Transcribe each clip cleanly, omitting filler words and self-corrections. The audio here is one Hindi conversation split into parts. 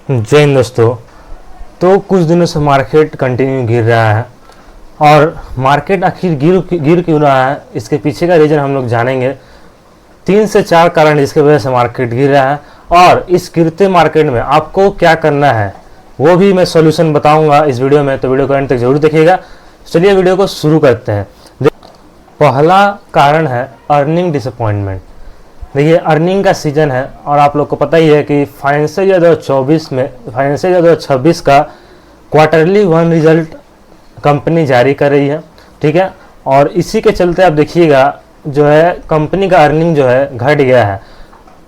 जय हिंद दोस्तों। तो कुछ दिनों से मार्केट कंटिन्यू गिर रहा है और मार्केट आखिर गिर क्यों रहा है, इसके पीछे का रीज़न हम लोग जानेंगे। 3 से 4 कारण जिसके वजह से मार्केट गिर रहा है और इस गिरते मार्केट में आपको क्या करना है वो भी मैं सॉल्यूशन बताऊंगा इस वीडियो में, तो वीडियो को एंड तक जरूर देखिएगा। चलिए वीडियो को शुरू करते हैं। पहला कारण है अर्निंग डिसअपॉइंटमेंट। देखिए, अर्निंग का सीजन है और आप लोग को पता ही है कि फाइनेंशियल ईयर 2026 का क्वार्टरली 1 रिजल्ट कंपनी जारी कर रही है, ठीक है। और इसी के चलते आप देखिएगा जो है कंपनी का अर्निंग जो है घट गया है।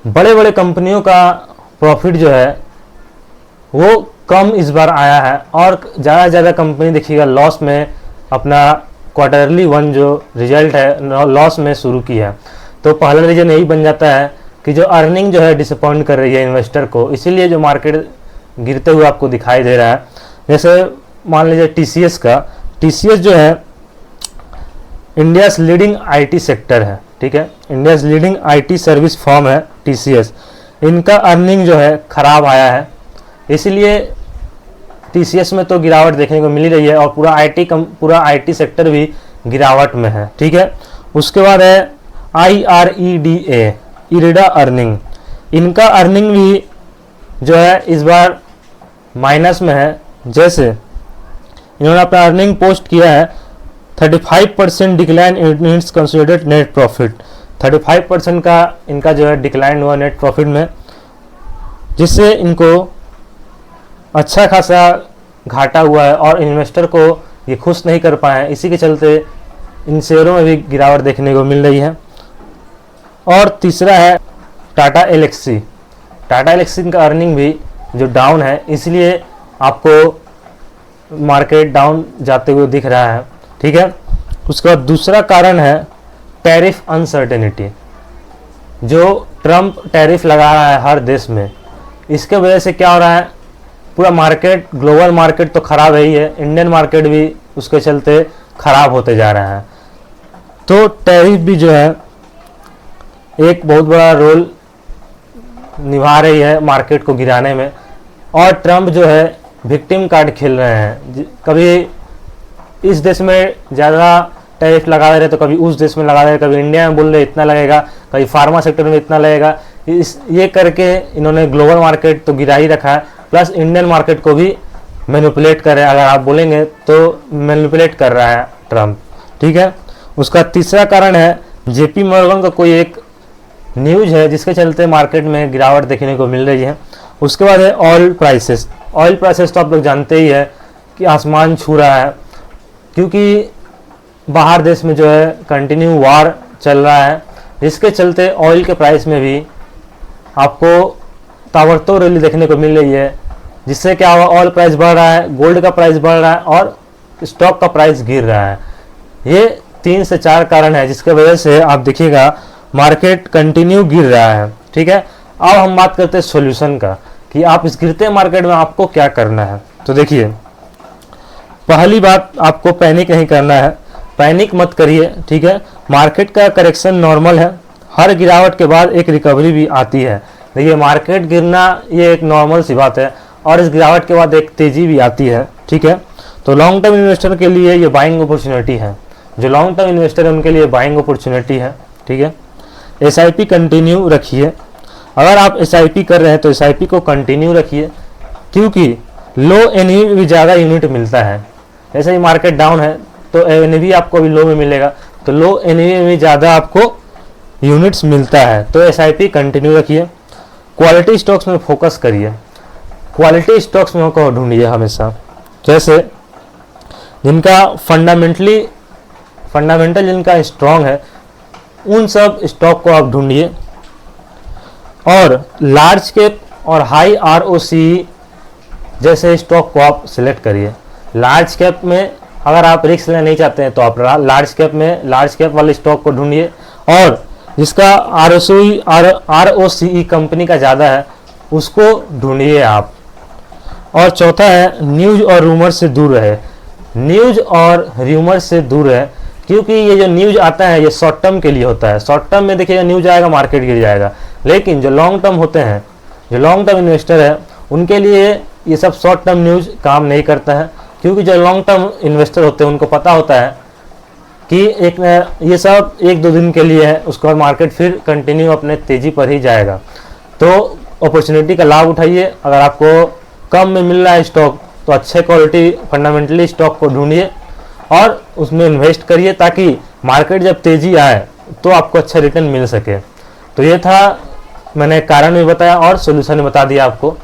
बड़े बड़े कंपनियों का प्रॉफिट जो है वो कम इस बार आया है और ज़्यादा से ज़्यादा कंपनी देखिएगा लॉस में अपना क्वार्टरली 1 जो रिजल्ट है लॉस में शुरू की है। तो पहला रीजन यही बन जाता है कि जो अर्निंग जो है डिसअपॉइंट कर रही है इन्वेस्टर को, इसीलिए जो मार्केट गिरते हुए आपको दिखाई दे रहा है। जैसे मान लीजिए टीसीएस जो है इंडियाज़ लीडिंग आईटी सेक्टर है, ठीक है। India's leading IT service firm है टीसीएस। इनका अर्निंग जो है ख़राब आया है, इसलिए टीसीएस में तो गिरावट देखने को मिल ही रही है और पूरा आईटी सेक्टर भी गिरावट में है, ठीक है। उसके बाद है IREDA इरेडा अर्निंग। इनका अर्निंग भी जो है इस बार माइनस में है। जैसे इन्होंने अपना अर्निंग पोस्ट किया है 35% decline in its consolidated net profit. 35% का इनका जो है डिक्लाइन हुआ नेट प्रॉफिट में, जिससे इनको अच्छा खासा घाटा हुआ है और इन्वेस्टर को ये खुश नहीं कर पाए हैं। इसी के चलते इन शेयरों में भी गिरावट देखने को मिल रही है। और तीसरा है टाटा एलेक्सी का अर्निंग भी जो डाउन है, इसलिए आपको मार्केट डाउन जाते हुए दिख रहा है, ठीक है। उसके बाद दूसरा कारण है टैरिफ अनसर्टेनिटी। जो ट्रम्प टैरिफ लगा रहा है हर देश में, इसके वजह से क्या हो रहा है, पूरा मार्केट, ग्लोबल मार्केट तो ख़राब है ही है, इंडियन मार्केट भी उसके चलते ख़राब होते जा रहा है। तो टैरिफ भी जो है एक बहुत बड़ा रोल निभा रही है मार्केट को गिराने में। और ट्रम्प जो है विक्टिम कार्ड खेल रहे हैं, कभी इस देश में ज़्यादा टैरिफ लगा दे रहे तो कभी उस देश में लगा दे रहे, कभी इंडिया में बोल रहे इतना लगेगा, कभी फार्मा सेक्टर में इतना लगेगा। ये करके इन्होंने ग्लोबल मार्केट तो गिरा ही रखा है, प्लस इंडियन मार्केट को भी मैनिपुलेट कर रहे हैं। अगर आप बोलेंगे तो मैनिपुलेट कर रहा है ट्रम्प, ठीक है। उसका तीसरा कारण है JP मॉर्गन का कोई एक न्यूज़ है जिसके चलते मार्केट में गिरावट देखने को मिल रही है। उसके बाद है ऑयल प्राइसेस तो आप लोग जानते ही है कि आसमान छू रहा है, क्योंकि बाहर देश में जो है कंटिन्यू वार चल रहा है, जिसके चलते ऑयल के प्राइस में भी आपको ताबड़तोड़ रैली देखने को मिल रही है। जिससे क्या हुआ, ऑयल प्राइस बढ़ रहा है, गोल्ड का प्राइस बढ़ रहा है और स्टॉक का प्राइस गिर रहा है। ये 3 से 4 कारण है जिसके वजह से आप देखिएगा मार्केट कंटिन्यू गिर रहा है, ठीक है। अब हम बात करते हैं सॉल्यूशन का कि आप इस गिरते मार्केट में आपको क्या करना है। तो देखिए, पहली बात, आपको पैनिक नहीं करना है, पैनिक मत करिए, ठीक है। मार्केट का करेक्शन नॉर्मल है, हर गिरावट के बाद एक रिकवरी भी आती है। देखिए, मार्केट गिरना ये एक नॉर्मल सी बात है और इस गिरावट के बाद एक तेज़ी भी आती है, ठीक है। तो लॉन्ग टर्म इन्वेस्टर के लिए ये बाइंग अपॉर्चुनिटी है, जो लॉन्ग टर्म इन्वेस्टर है उनके लिए बाइंग अपॉर्चुनिटी है, ठीक है। SIP कंटिन्यू रखिए। अगर आप SIP कर रहे हैं तो SIP को कंटिन्यू रखिए, क्योंकि लो NAV भी ज़्यादा यूनिट मिलता है। जैसे ही मार्केट डाउन है तो NAV आपको भी लो में मिलेगा, तो लो NAV में ज़्यादा आपको यूनिट्स मिलता है। तो SIP कंटिन्यू रखिए। क्वालिटी स्टॉक्स में फोकस करिए, क्वालिटी स्टॉक्स में को ढूंढिए हमेशा, जैसे जिनका फंडामेंटल जिनका स्ट्रॉन्ग है, उन सब स्टॉक को आप ढूंढिए। और लार्ज कैप और हाई ROCE जैसे स्टॉक को आप सिलेक्ट करिए। लार्ज कैप में अगर आप रिस्क लेना नहीं चाहते हैं तो आप लार्ज कैप वाले स्टॉक को ढूंढिए, और जिसका ROCE कंपनी का ज़्यादा है उसको ढूंढिए आप। और चौथा है न्यूज़ और रूमर से दूर रहे। न्यूज़ और रूमर से दूर रहे, क्योंकि ये जो न्यूज़ आता है ये शॉर्ट टर्म के लिए होता है। शॉर्ट टर्म में देखिएगा न्यूज़ आएगा, मार्केट गिर जाएगा, लेकिन जो लॉन्ग टर्म होते हैं, जो लॉन्ग टर्म इन्वेस्टर है उनके लिए ये सब शॉर्ट टर्म न्यूज़ काम नहीं करता है, क्योंकि जो लॉन्ग टर्म इन्वेस्टर होते हैं उनको पता होता है कि ये सब 1-2 दिन के लिए है, उसके बाद मार्केट फिर कंटिन्यू अपने तेज़ी पर ही जाएगा। तो अपॉर्चुनिटी का लाभ उठाइए। अगर आपको कम में मिल रहा है स्टॉक तो अच्छे क्वालिटी फंडामेंटली स्टॉक को ढूंढिए और उसमें इन्वेस्ट करिए, ताकि मार्केट जब तेज़ी आए तो आपको अच्छा रिटर्न मिल सके। तो ये था, मैंने कारण भी बताया और सोल्यूशन भी बता दिया आपको।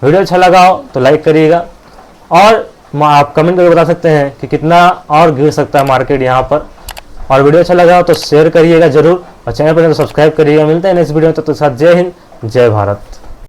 वीडियो अच्छा लगा हो तो लाइक करिएगा और आप कमेंट करके बता सकते हैं कि कितना और गिर सकता है मार्केट यहाँ पर। और वीडियो अच्छा लगा हो तो शेयर करिएगा जरूर और चैनल पर सब्सक्राइब करिएगा। मिलते हैं नेक्स्ट वीडियो में, तब तक साथ जय हिंद जय भारत।